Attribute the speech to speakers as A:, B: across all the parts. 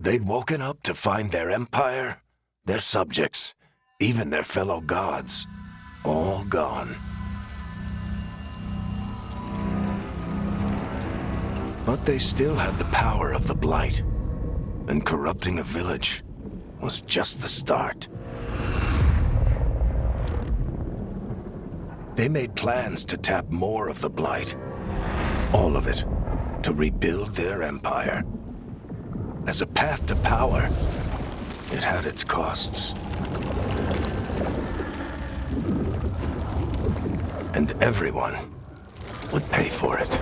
A: They'd woken up to find their empire, their subjects, even their fellow gods, all gone. But they still had the power of the Blight, and corrupting a village was just the start. They made plans to tap more of the Blight, all of it, to rebuild their empire. As a path to power, it had its costs. And everyone would pay for it.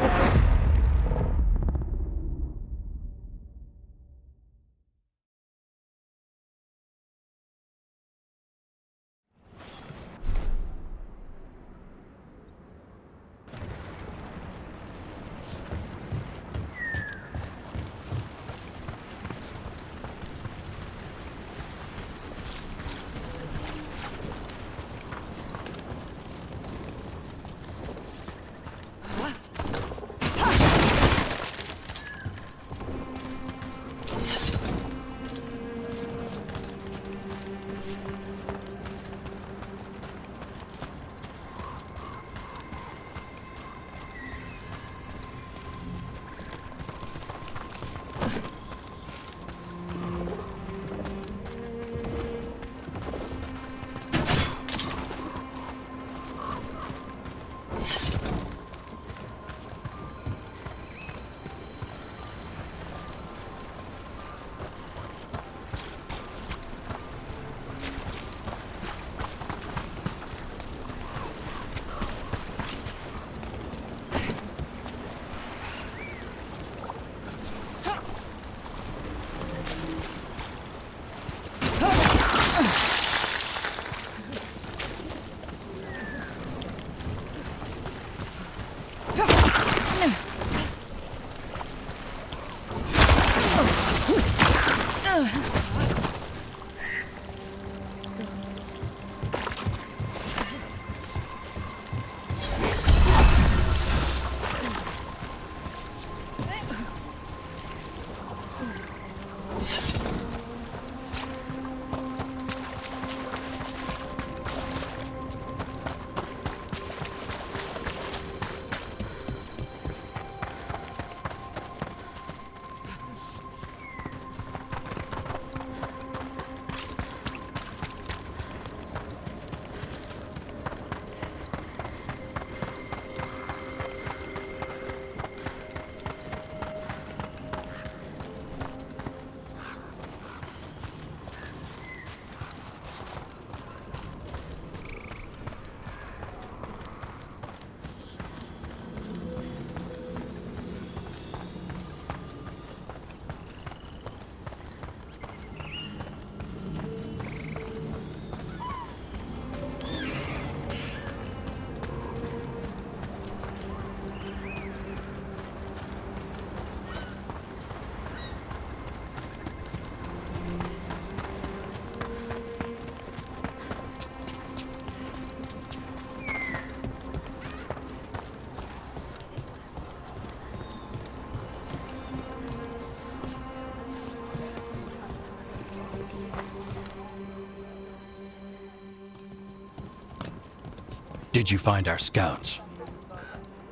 B: Did you find our scouts?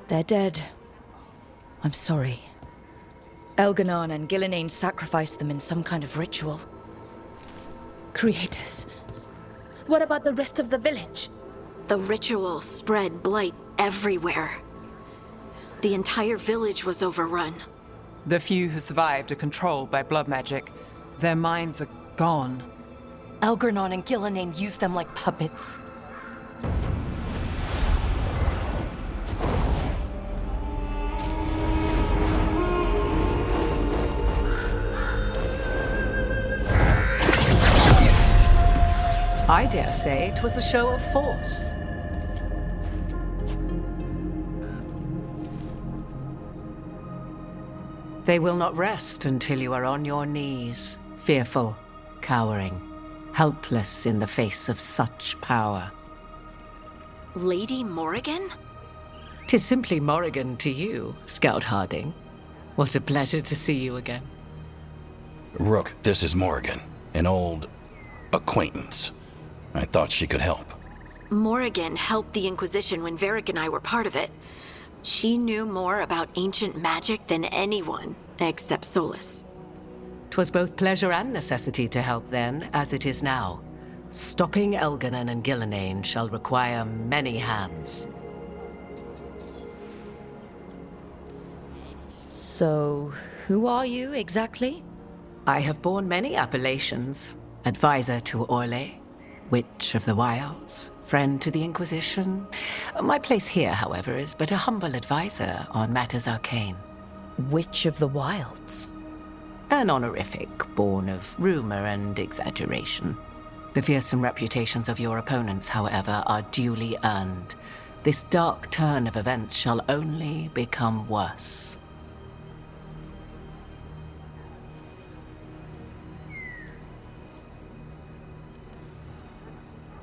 C: They're dead. I'm sorry. Elganon and Gillenane sacrificed them in some kind of ritual.
D: Creators. What about the rest of the village?
E: The ritual spread blight everywhere. The entire village was overrun.
F: The few who survived are controlled by blood magic. Their minds are gone.
C: Elganon and Gillenane used them like puppets.
D: I dare say it was a show of force. They will not rest until you are on your knees, fearful, cowering, helpless in the face of such power.
E: Lady Morrigan?
D: 'Tis simply Morrigan to you, Scout Harding. What a pleasure to see you again.
B: Rook, this is Morrigan, an old acquaintance. I thought she could help.
E: Morrigan helped the Inquisition when Varric and I were part of it. She knew more about ancient magic than anyone, except Solus.
D: 'Twas both pleasure and necessity to help then, as it is now. Stopping Elganon and Gillenane shall require many hands.
C: So, who are you exactly?
D: I have borne many appellations. Advisor to Orlais, Witch of the Wilds, friend to the Inquisition. My place here, however, is but a humble advisor on matters arcane.
C: Witch of the Wilds.
D: An honorific born of rumor and exaggeration. The fearsome reputations of your opponents, however, are duly earned. This dark turn of events shall only become worse.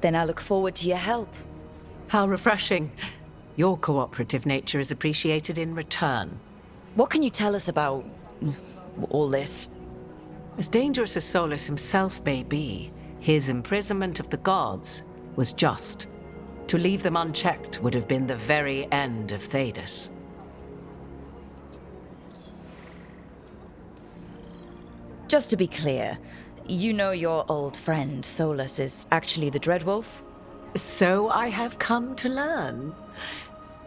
C: Then I look forward to your help.
D: How refreshing. Your cooperative nature is appreciated in return.
C: What can you tell us about all this?
D: As dangerous as Solus himself may be, his imprisonment of the gods was just. To leave them unchecked would have been the very end of Thedas.
C: Just to be clear, you know your old friend Solus is actually the Dreadwolf?
D: So I have come to learn.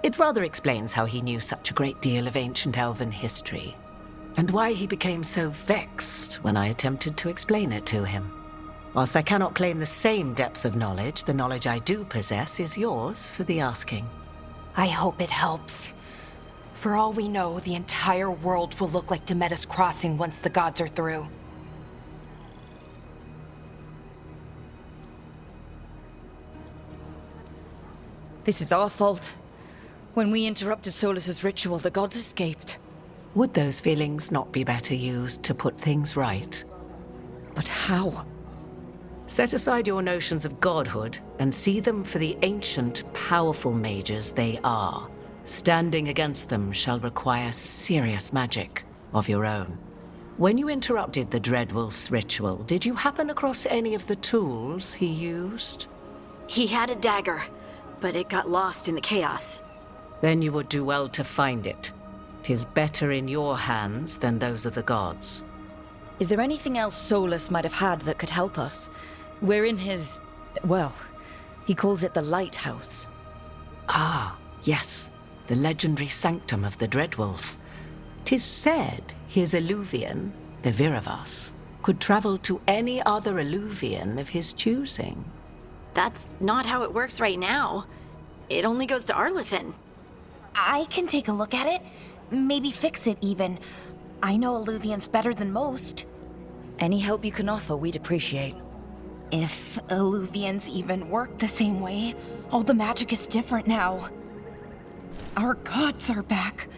D: It rather explains how he knew such a great deal of ancient elven history, and why he became so vexed when I attempted to explain it to him. Whilst I cannot claim the same depth of knowledge, the knowledge I do possess is yours for the asking.
G: I hope it helps. For all we know, the entire world will look like Demetus Crossing once the gods are through.
C: This is our fault. When we interrupted Solus's ritual, the gods escaped.
D: Would those feelings not be better used to put things right?
C: But how?
D: Set aside your notions of godhood and see them for the ancient, powerful mages they are. Standing against them shall require serious magic of your own. When you interrupted the Dreadwolf's ritual, did you happen across any of the tools he used?
E: He had a dagger, but it got lost in the chaos.
D: Then you would do well to find it. 'Tis better in your hands than those of the gods.
C: Is there anything else Solus might have had that could help us? We're in his... well, he calls it the Lighthouse.
D: Ah, yes. The legendary sanctum of the Dreadwolf. 'Tis said his Illuvian, the Viravas, could travel to any other Illuvian of his choosing.
E: That's not how it works right now. It only goes to Arlethan.
G: I can take a look at it. Maybe fix it, even. I know Illuvians better than most.
C: Any help you can offer, we'd appreciate.
G: If Illuvians even work the same way, all the magic is different now. Our gods are back.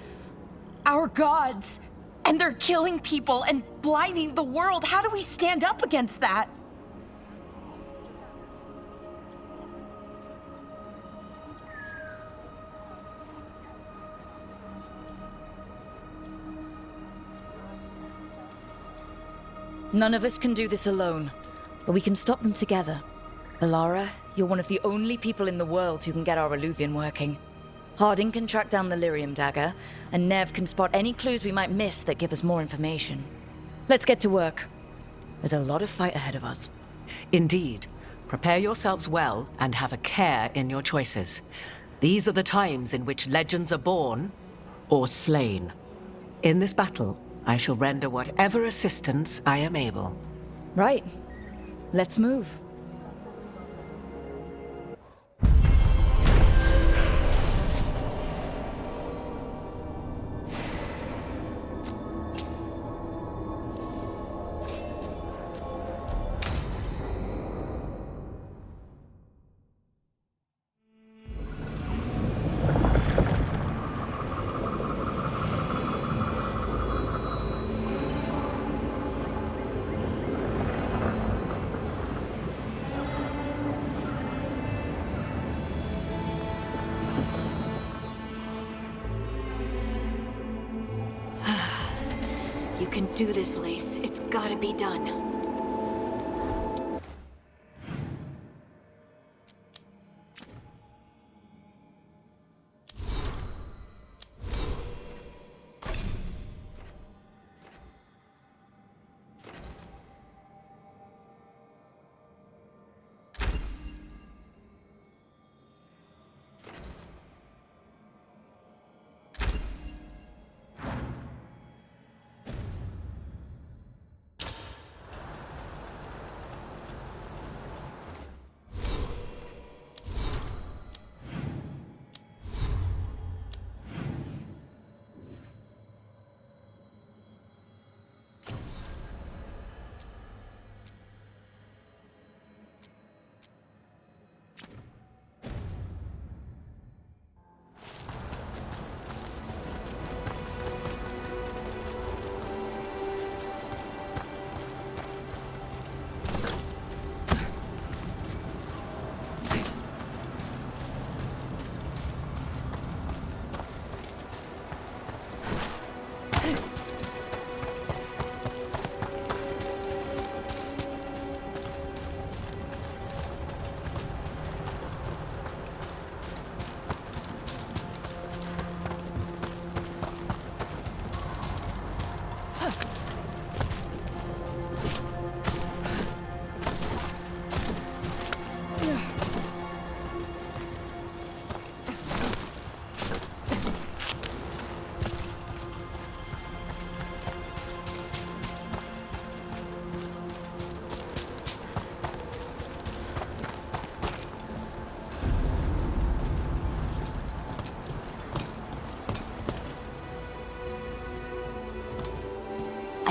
G: Our gods! And they're killing people and blinding the world. How do we stand up against that?
C: None of us can do this alone, but we can stop them together. Alara, you're one of the only people in the world who can get our Illuvian working. Harding can track down the Lyrium dagger, and Nev can spot any clues we might miss that give us more information. Let's get to work. There's a lot of fight ahead of us.
D: Indeed. Prepare yourselves well and have a care in your choices. These are the times in which legends are born or slain. In this battle, I shall render whatever assistance I am able.
C: Right. Let's move.
E: can do this, Lace. It's gotta be done.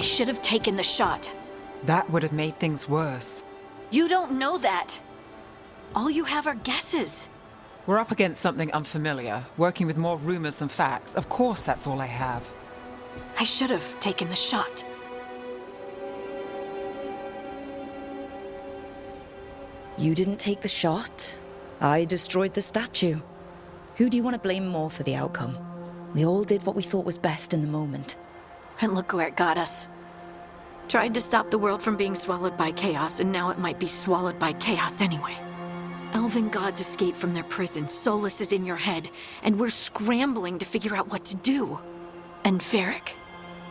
E: I should have taken the shot.
F: That would have made things worse.
E: You don't know that. All you have are guesses.
F: We're up against something unfamiliar, working with more rumors than facts. Of course, that's all I have.
E: I should have taken the shot.
C: You didn't take the shot. I destroyed the statue. Who do you want to blame more for the outcome? We all did what we thought was best in the moment.
E: And look where it got us. Tried to stop the world from being swallowed by chaos, and now it might be swallowed by chaos anyway. Elven gods escaped from their prison, Solus is in your head, and we're scrambling to figure out what to do. And Varric?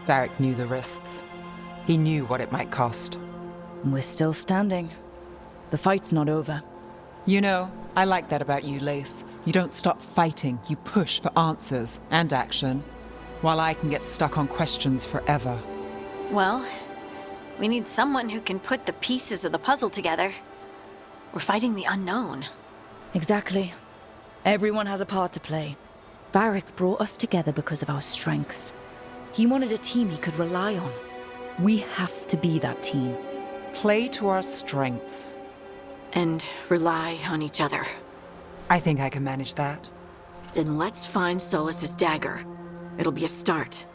F: Varric knew the risks. He knew what it might cost.
C: And we're still standing. The fight's not over.
F: You know, I like that about you, Lace. You don't stop fighting, you push for answers and action, while I can get stuck on questions forever.
E: Well, we need someone who can put the pieces of the puzzle together. We're fighting the unknown.
C: Exactly. Everyone has a part to play. Varric brought us together because of our strengths. He wanted a team he could rely on. We have to be that team.
F: Play to our strengths.
E: And rely on each other.
F: I think I can manage that.
E: Then let's find Solus's dagger. It'll be a start.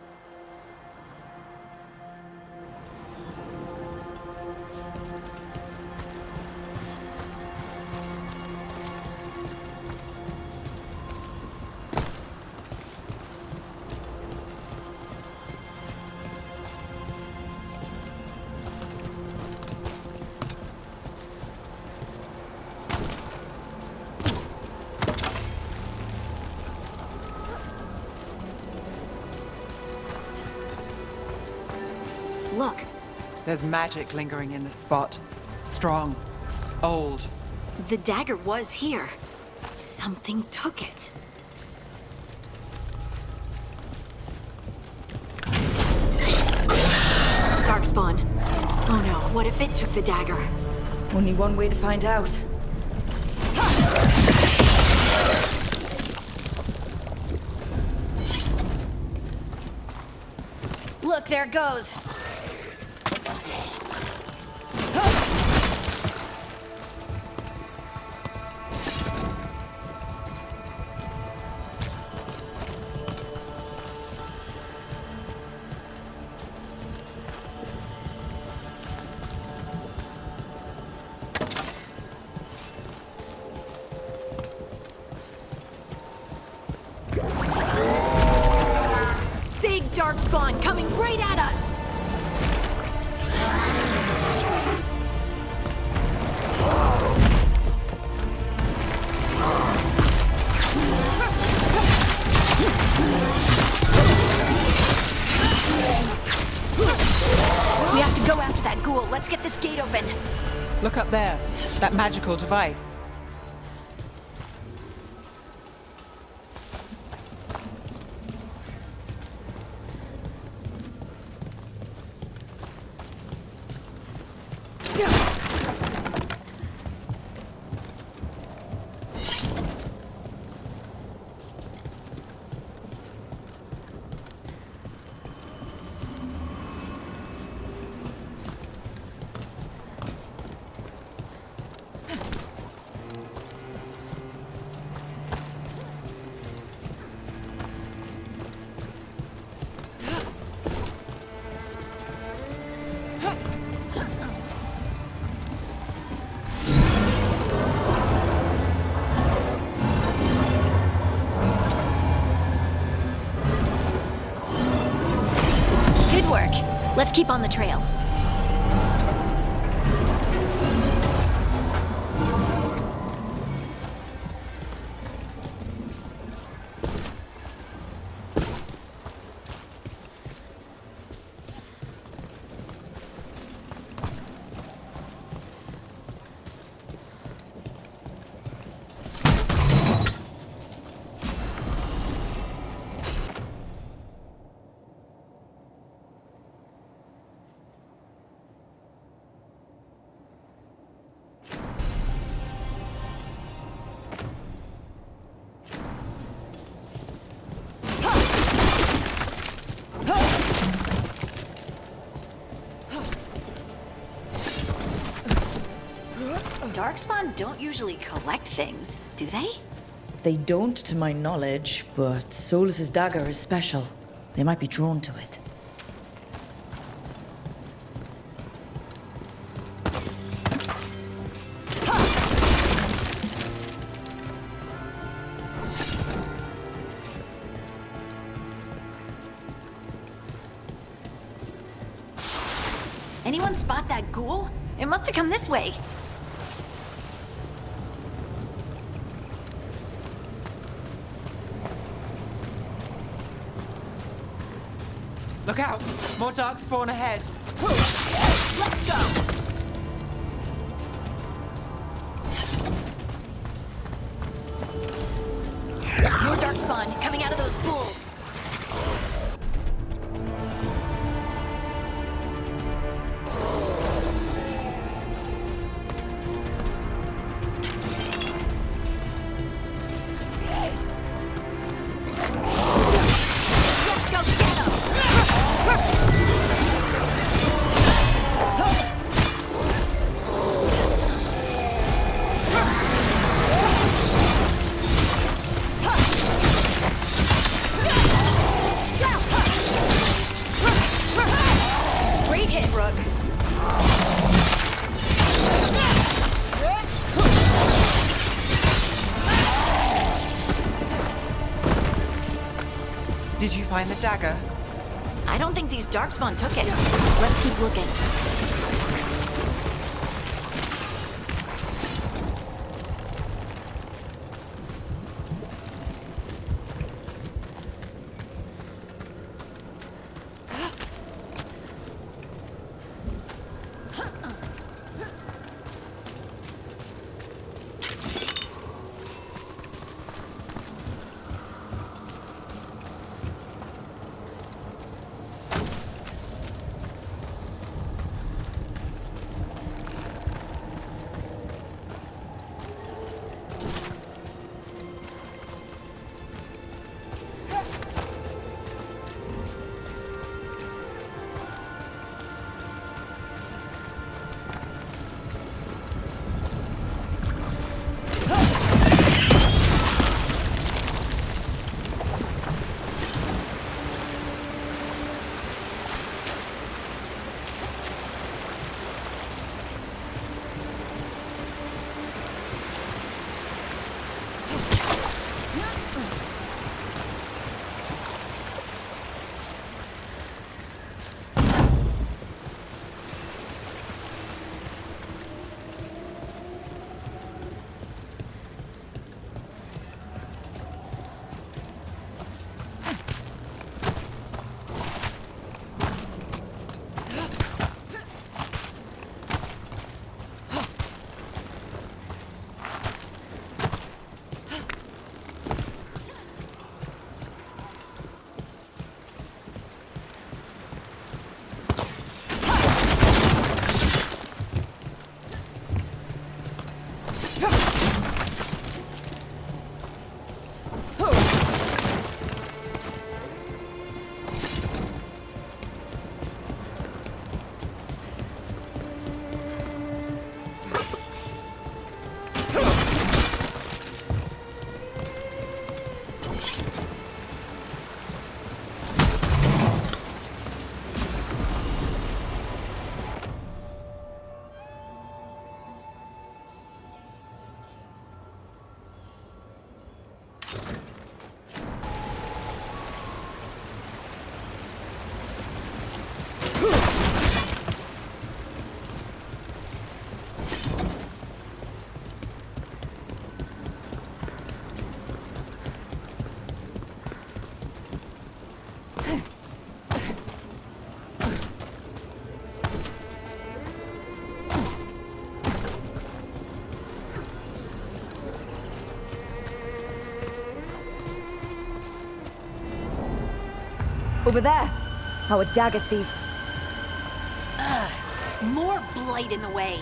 E: Look,
F: There's magic lingering in this spot. Strong. Old.
E: the dagger was here. Something took it. Darkspawn. Oh no, what if it took the dagger?
C: Only one way to find out.
E: Look, there it goes. Big darkspawn coming right at us. after that ghoul. Let's get this gate open.
F: Look up there. That magical device.
E: Good work. Let's keep on the trail. Darkspawn don't usually collect things, do they?
C: They don't, to my knowledge, but Solus's dagger is special. They might be drawn to it.
E: Anyone spot that ghoul? It must have come this way.
F: Look out! More darkspawn ahead.
E: Let's go! More darkspawn coming out of those pools. Let's go get 'em! Great hit, Rook.
F: Did you find the dagger?
E: I don't think these darkspawn took it. Let's keep looking.
C: Over there! Our dagger thief.
E: More blight in the way.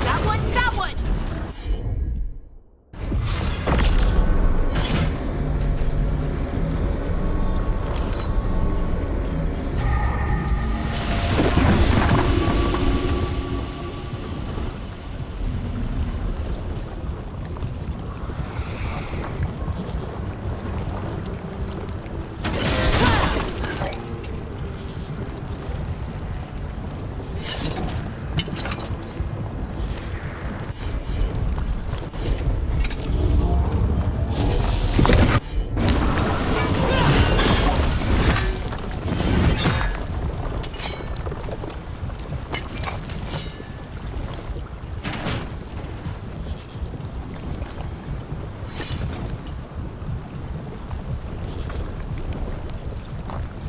E: That one!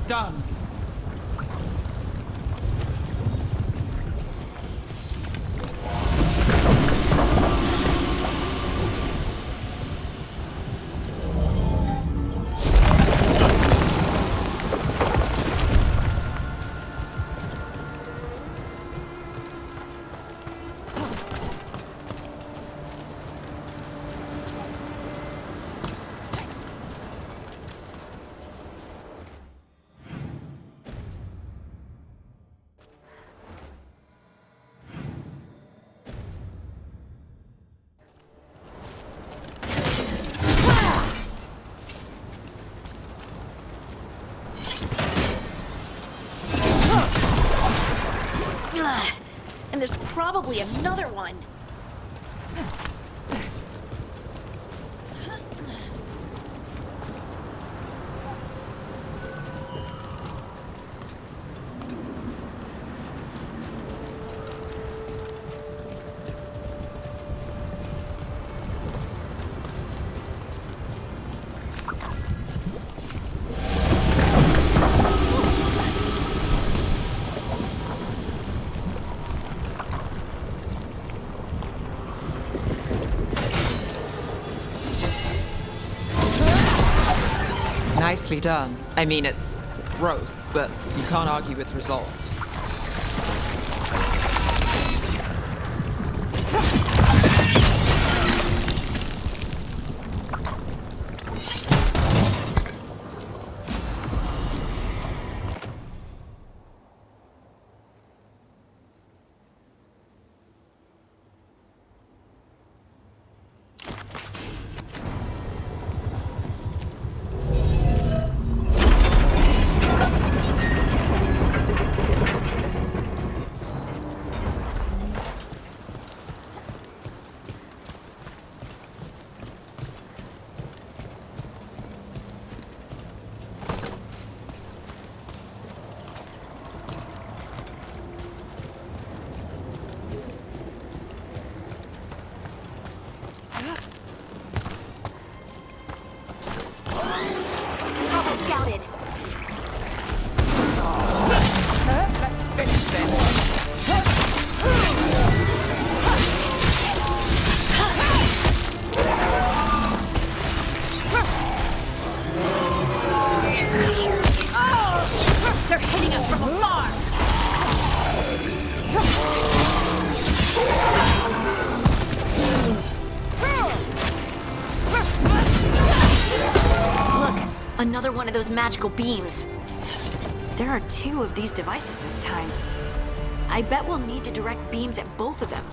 F: Done.
E: And there's probably another one.
F: Nicely done. I mean, it's gross, but you can't argue with results.
E: Trouble scouted. They're hitting us from afar! Look, another one of those magical beams. There are 2 of these devices this time. I bet we'll need to direct beams at both of them.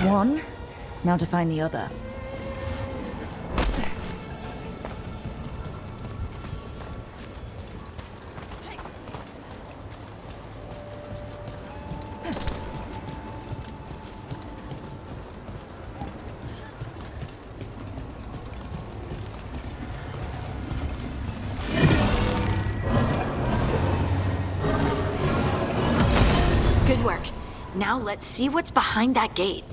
C: One. Now to find the other.
E: Good work. Now let's see what's behind that gate.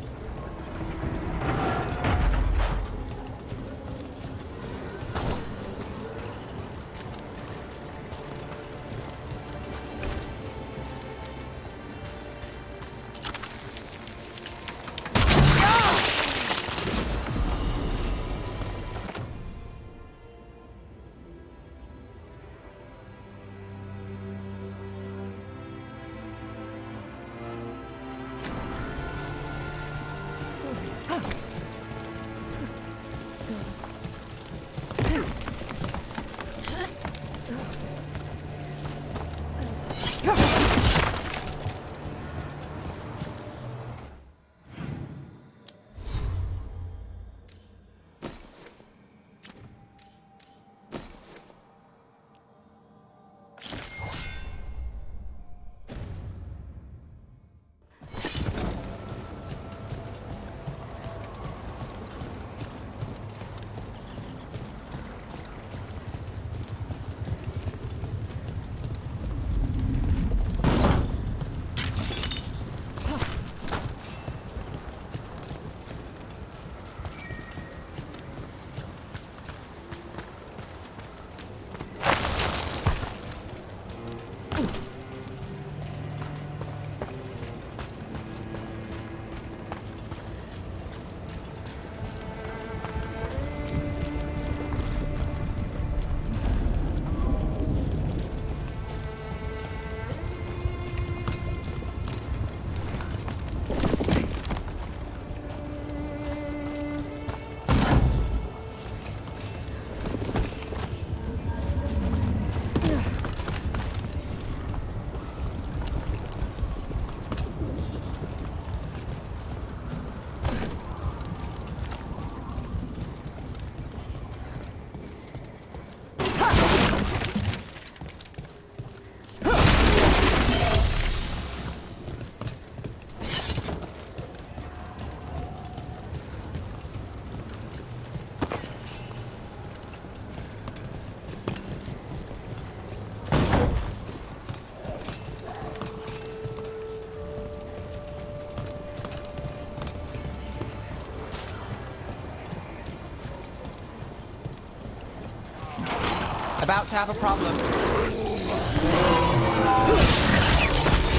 F: About to have a problem.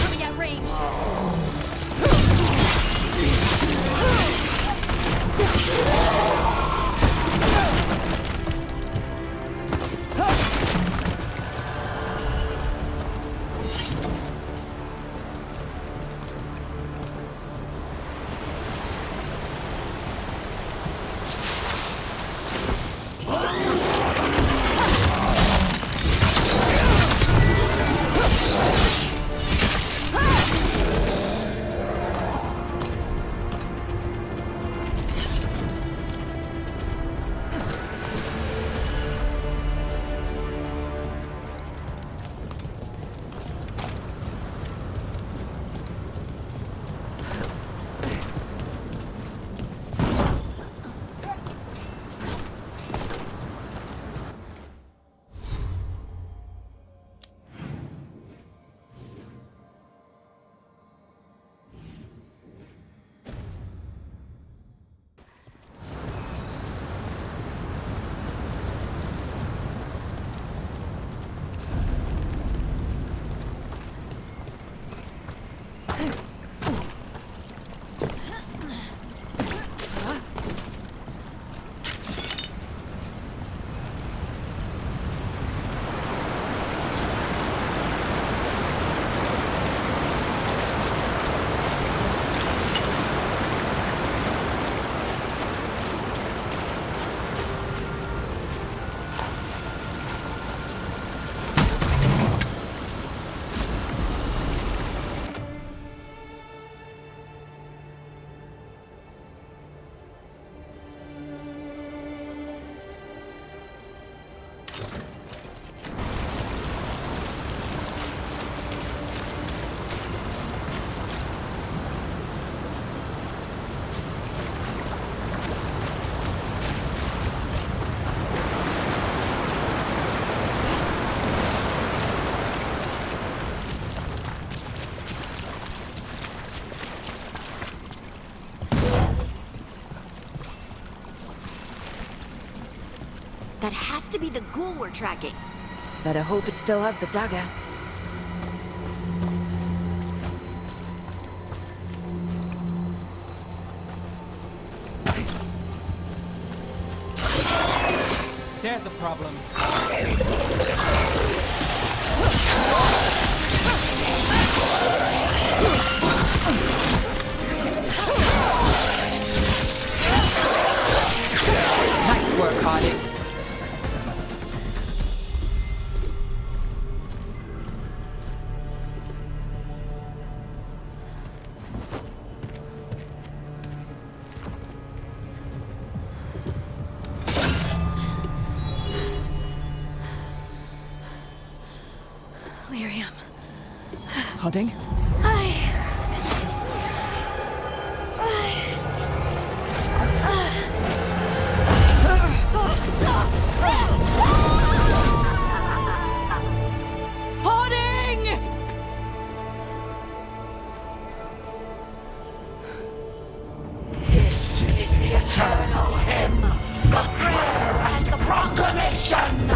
E: Coming at range. has to be the ghoul we're tracking.
C: Better hope it still has the dagger.
F: There's a problem. Nice work, Harding.
E: Lyrium.
F: Harding?
H: This is the eternal hymn, the prayer and the proclamation.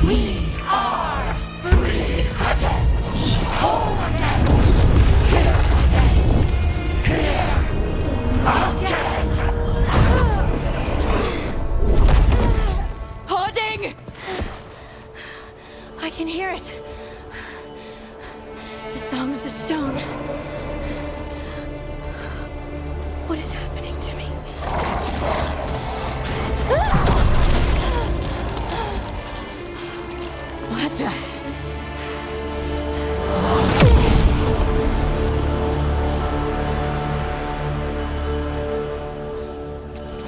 H: We are free again, whole again, here again.
E: Harding! I can hear it. The Song of the Stone. What is happening to me? What the?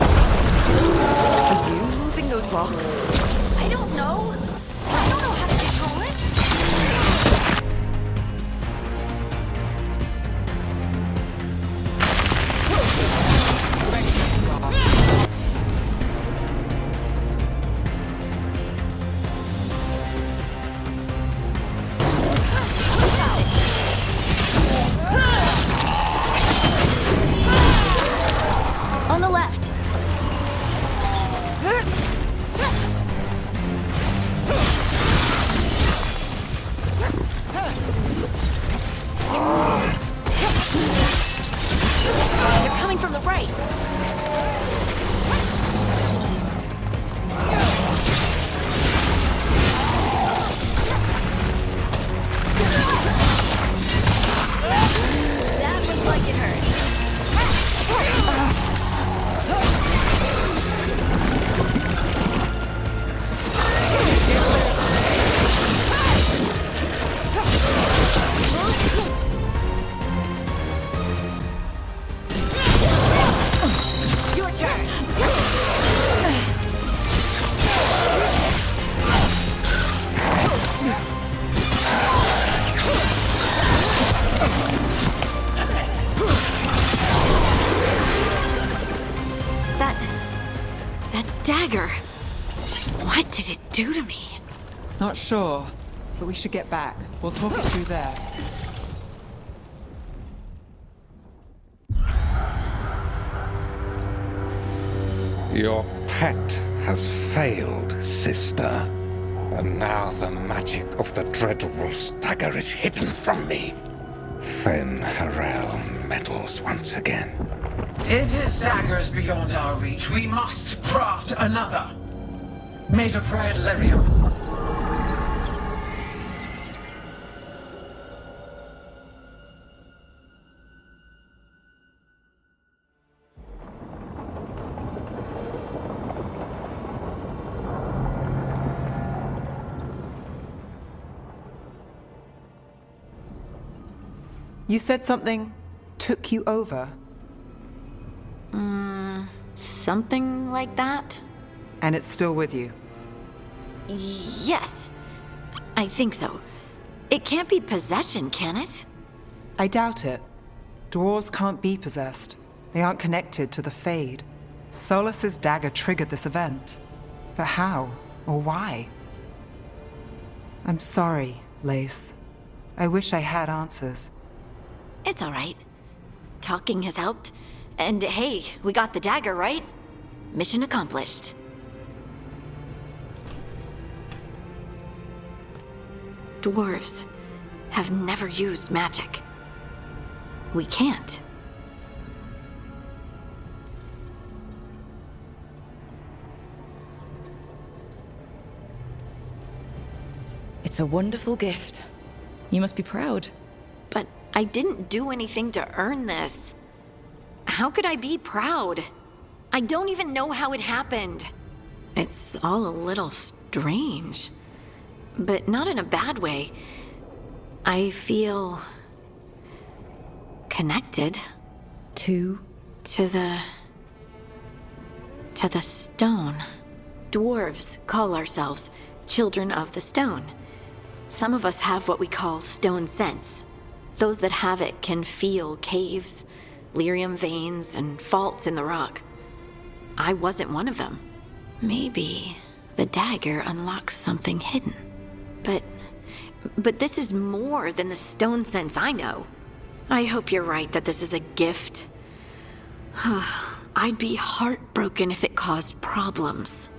C: Are you moving those rocks?
E: I don't know. I don't know how to control it. On the left. They're coming from the right. That looks like it hurt. Your turn. That dagger. What did it do to me?
F: Not sure, but we should get back. We'll talk it through there.
I: Your pet has failed, sister. And now the magic of the Dreadwolf's dagger is hidden from me. Fen Harel meddles once again.
H: If his dagger's beyond our reach, we must craft another. Made of red lyrium.
F: You said something took you over,
E: Something like that?
F: and it's still with you.
E: Yes. I think so. It can't be possession, can it?
F: I doubt it. Dwarves can't be possessed. They aren't connected to the Fade. Solus's dagger triggered this event. But how? Or why? I'm sorry, Lace. I wish I had answers.
E: It's all right. talking has helped. And hey, we got the dagger, right? Mission accomplished. Dwarves have never used magic. We can't.
C: It's a wonderful gift. You must be proud.
E: But I didn't do anything to earn this. How could I be proud? I don't even know how it happened. It's all a little strange. But not in a bad way. I feel... connected.
C: To
E: the stone. Dwarves call ourselves children of the stone. Some of us have what we call stone sense. Those that have it can feel caves, lyrium veins, and faults in the rock. I wasn't one of them. Maybe the dagger unlocks something hidden. But this is more than the stone sense I know. I hope you're right that this is a gift. I'd be heartbroken if it caused problems.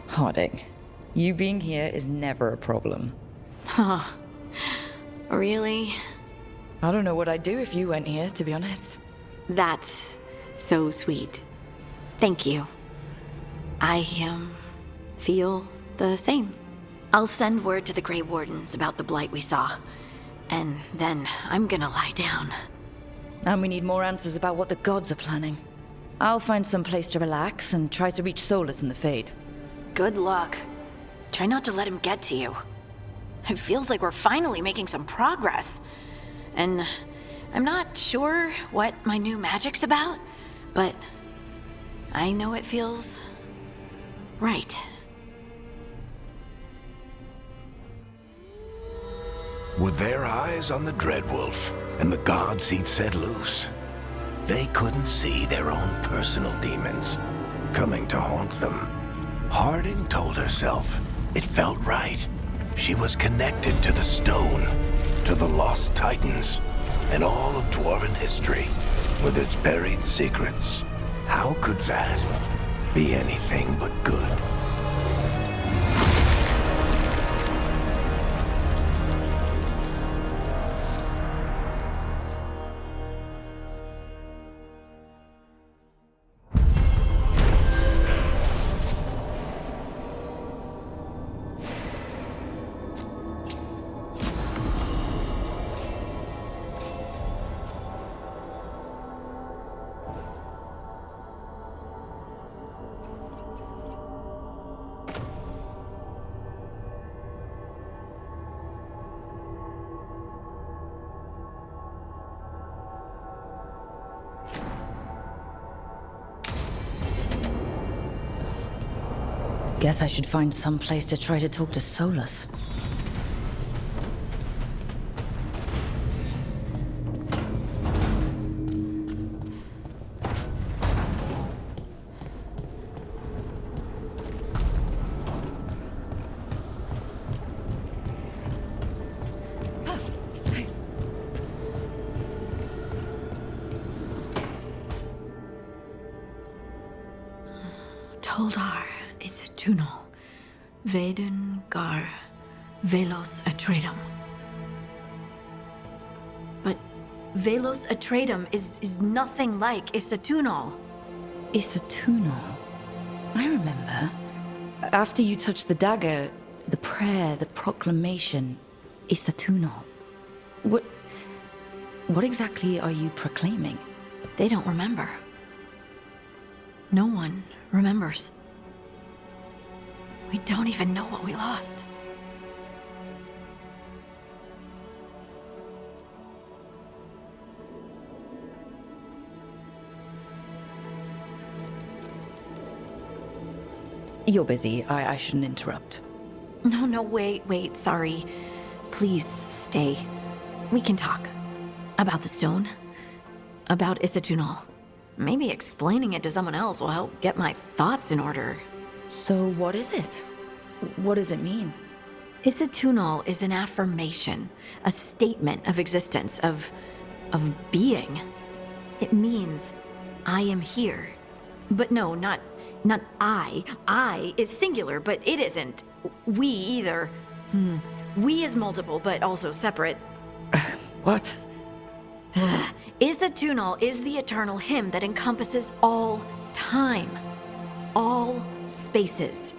C: Harding, you being here is never a problem.
E: Huh. Really?
C: I don't know what I'd do if you weren't here, to be honest.
E: That's so sweet. Thank you. I, feel the same. I'll send word to the Grey Wardens about the blight we saw. And then I'm gonna lie down.
C: And we need more answers about what the gods are planning. I'll find some place to relax and try to reach Solus in the Fade.
E: Good luck. Try not to let him get to you. It feels like we're finally making some progress. And I'm not sure what my new magic's about, but I know it feels right.
A: With their eyes on the Dreadwolf and the gods he'd set loose, they couldn't see their own personal demons coming to haunt them. Harding told herself it felt right. She was connected to the stone, to the lost titans, and all of dwarven history, with its buried secrets. How could that be anything but good?
C: Guess I should find some place to try to talk to Solus.
E: Toldar, it's a tunnel. Veilguard, Velos Atreitum. But Velos Atreitum is nothing like Isatunal.
C: Isatunal. I remember. After you touched the dagger, the prayer, the proclamation, Isatunal. What exactly are you proclaiming?
E: They don't remember. No one remembers. We don't even know what we lost.
C: You're busy. I shouldn't interrupt.
E: No, wait, sorry. Please stay. We can talk. About the stone. About Isatunal. Maybe explaining it to someone else will help get my thoughts in order.
C: So what is it? What does it mean?
E: Isatunal is an affirmation, a statement of existence, of being. It means, I am here. But no, not I. I is singular, but it isn't. We either. We is multiple, but also separate.
C: What?
E: Isatunal is the eternal hymn that encompasses all time, all spaces.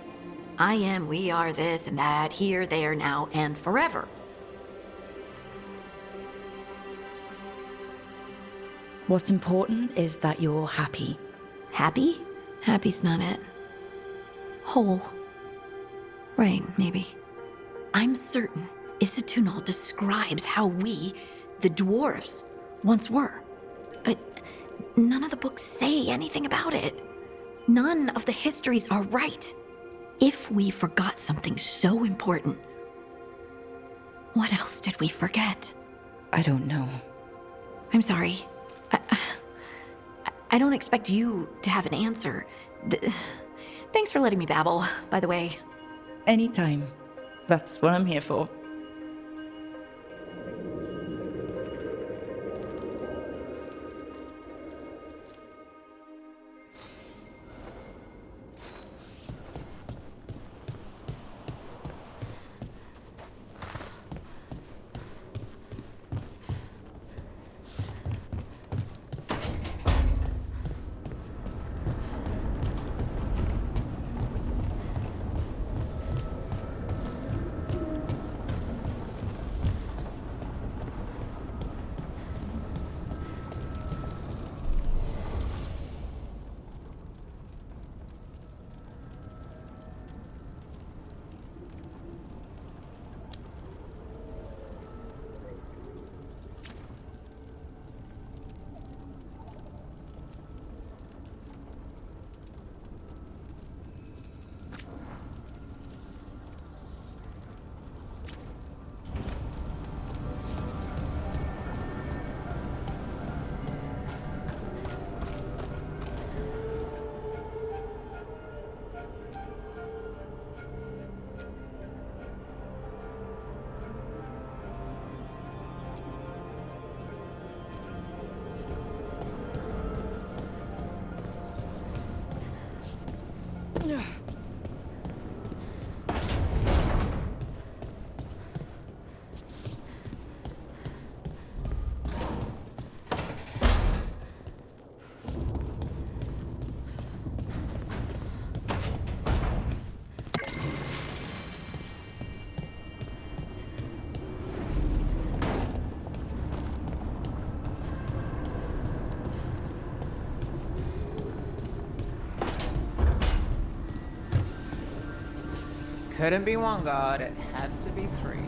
E: I am, we are, this and that, here, there, now, and forever.
C: What's important is that you're happy.
E: Happy? Happy's not it. Whole. Right, maybe. I'm certain Isatunal describes how we, the dwarves, once were. But none of the books say anything about it. None of the histories are right. If we forgot something so important, what else did we forget?
C: I don't know.
E: I'm sorry. I don't expect you to have an answer. Thanks for letting me babble, by the way.
C: Anytime. That's what I'm here for.
J: Couldn't be one god, it had to be three.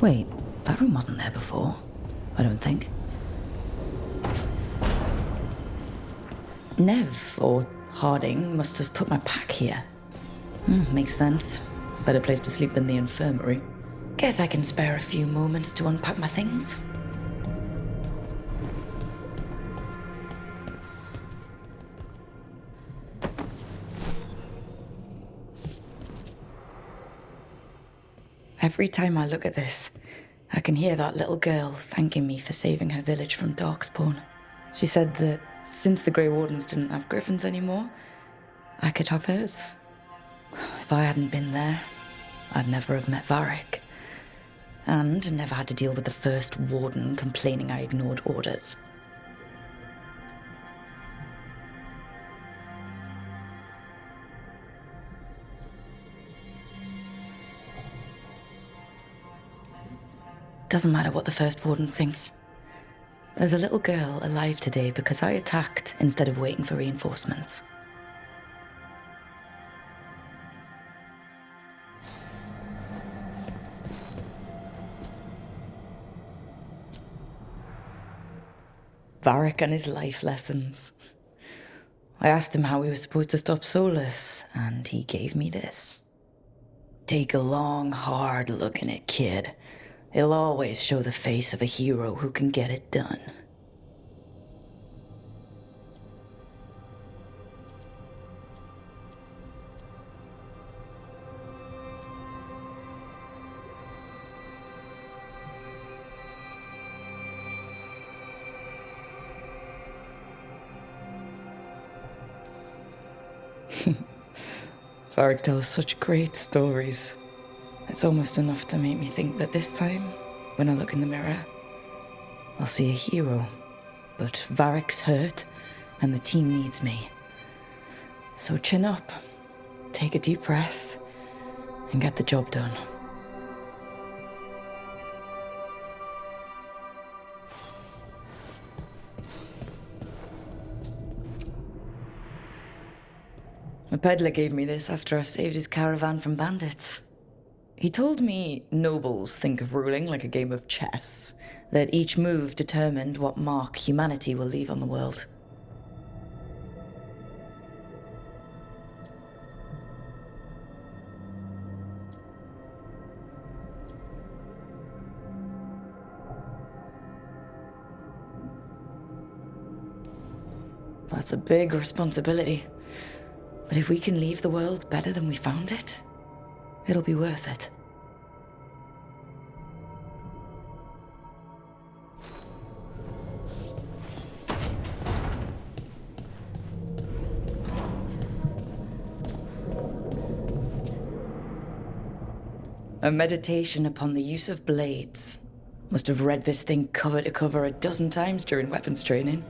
C: Wait, that room wasn't there before. I don't think. Nev, or Harding, must have put my pack here. Makes sense. Better place to sleep than the infirmary. Guess I can spare a few moments to unpack my things. Every time I look at this, I can hear that little girl thanking me for saving her village from Darkspawn. She said that since the Grey Wardens didn't have griffins anymore, I could have hers. If I hadn't been there, I'd never have met Varric. And never had to deal with the first warden complaining I ignored orders. Doesn't matter what the first warden thinks. There's a little girl alive today because I attacked instead of waiting for reinforcements. Varric and his life lessons. I asked him how we were supposed to stop Solus, and he gave me this. Take a long, hard look in it, kid. It'll always show the face of a hero who can get it done. Varric tells such great stories. It's almost enough to make me think that this time, when I look in the mirror, I'll see a hero. But Varric's hurt, and the team needs me. So chin up, take a deep breath, and get the job done. A peddler gave me this after I saved his caravan from bandits. He told me nobles think of ruling like a game of chess, that each move determined what mark humanity will leave on the world. That's a big responsibility. But if we can leave the world better than we found it, it'll be worth it. A meditation upon the use of blades. Must have read this thing cover to cover a dozen times during weapons training.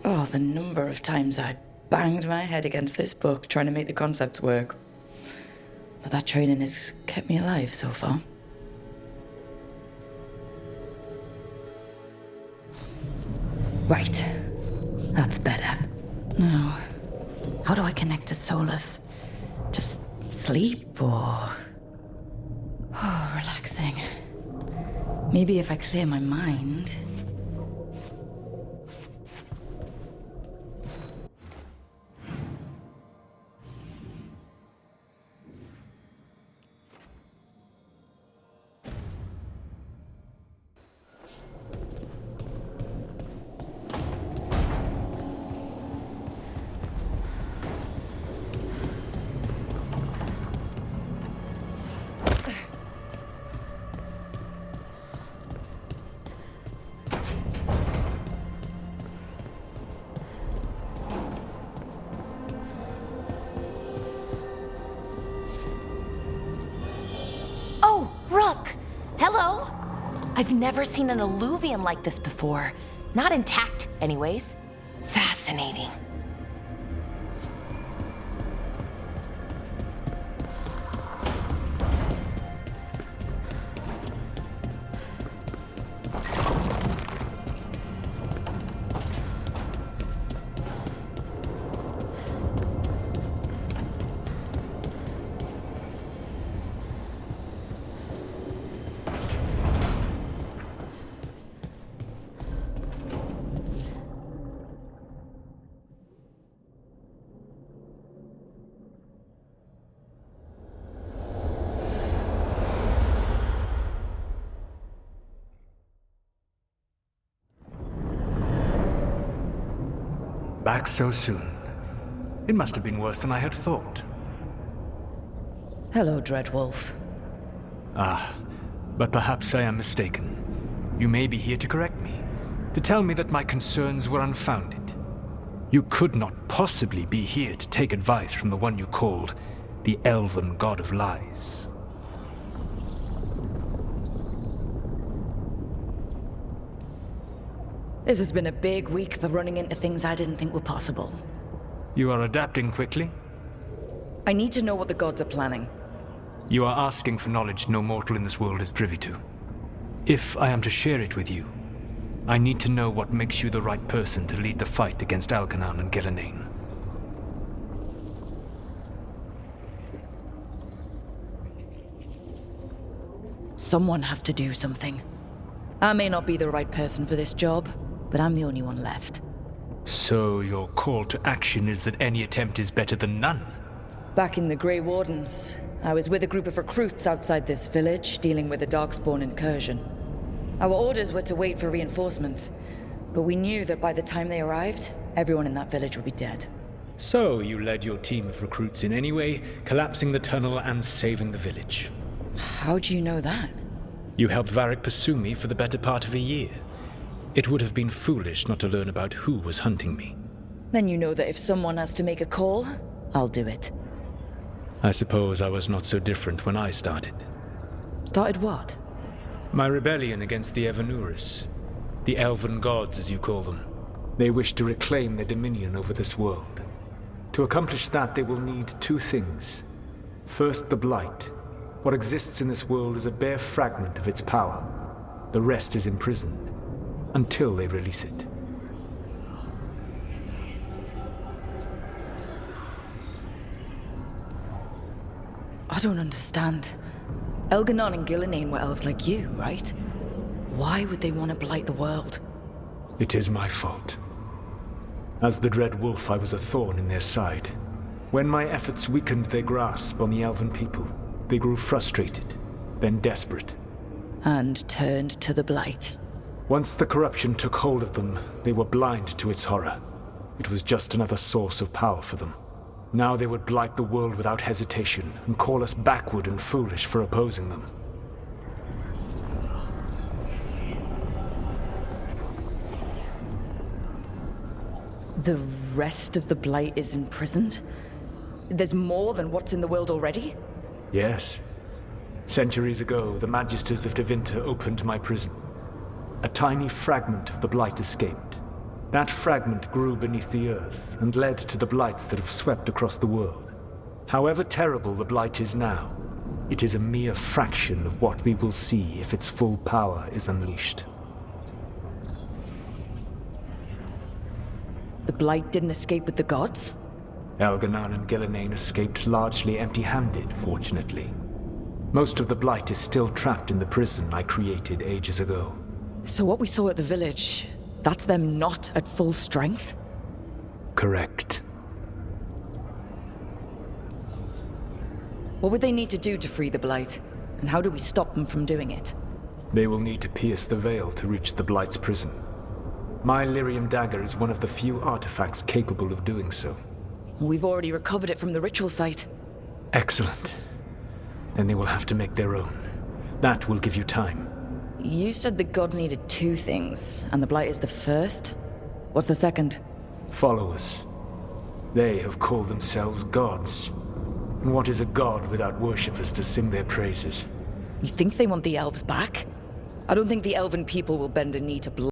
C: Oh, the number of times I banged my head against this book trying to make the concepts work. But that training has kept me alive so far. Right. That's better. Now, how do I connect to Solus? Just sleep or... Oh, relaxing. Maybe if I clear my mind...
G: Hello? I've never seen an alluvian like this before. Not intact, anyways. Fascinating.
K: Back so soon. It must have been worse than I had thought.
C: Hello, Dreadwolf.
K: But perhaps I am mistaken. You may be here to correct me, to tell me that my concerns were unfounded. You could not possibly be here to take advice from the one you called the Elven God of Lies.
C: This has been a big week for running into things I didn't think were possible.
K: You are adapting quickly?
C: I need to know what the gods are planning.
K: You are asking for knowledge no mortal in this world is privy to. If I am to share it with you, I need to know what makes you the right person to lead the fight against Algernon and Gillenane.
C: Someone has to do something. I may not be the right person for this job, but I'm the only one left.
K: So your call to action is that any attempt is better than none?
C: Back in the Grey Wardens, I was with a group of recruits outside this village, dealing with a Darkspawn incursion. Our orders were to wait for reinforcements, but we knew that by the time they arrived, everyone in that village would be dead.
K: So you led your team of recruits in any way, collapsing the tunnel and saving the village.
C: How do you know that?
K: You helped Varric pursue me for the better part of a year. It would have been foolish not to learn about who was hunting me.
C: Then you know that if someone has to make a call, I'll do it.
K: I suppose I was not so different when I started.
C: Started what?
K: My rebellion against the Evanuris. The Elven Gods, as you call them. They wish to reclaim their dominion over this world. To accomplish that, they will need two things. First, the Blight. What exists in this world is a bare fragment of its power. The rest is imprisoned, until they release it.
C: I don't understand. Elgernon and Gillenane were elves like you, right? Why would they want to blight the world?
K: It is my fault. As the Dread Wolf, I was a thorn in their side. When my efforts weakened their grasp on the Elven people, they grew frustrated, then desperate.
C: And turned to the blight.
K: Once the corruption took hold of them, they were blind to its horror. It was just another source of power for them. Now they would blight the world without hesitation and call us backward and foolish for opposing them.
C: The rest of the blight is imprisoned? There's more than what's in the world already?
K: Yes. Centuries ago, the Magisters of Tevinter opened my prison. A tiny fragment of the blight escaped. That fragment grew beneath the earth and led to the blights that have swept across the world. However terrible the blight is now, it is a mere fraction of what we will see if its full power is unleashed.
C: The blight didn't escape with the gods?
K: Algernon and Gillenane escaped largely empty-handed, fortunately. Most of the blight is still trapped in the prison I created ages ago.
C: So what we saw at the village, that's them not at full strength?
K: Correct.
C: What would they need to do to free the blight? And how do we stop them from doing it?
K: They will need to pierce the veil to reach the blight's prison. My lyrium dagger is one of the few artifacts capable of doing so.
C: We've already recovered it from the ritual site.
K: Excellent. Then they will have to make their own. That will give you time.
C: You said the gods needed two things, and the blight is the first? What's the second?
K: Followers. They have called themselves gods. And what is a god without worshippers to sing their praises?
C: You think they want the elves back? I don't think the elven people will bend a knee to blight.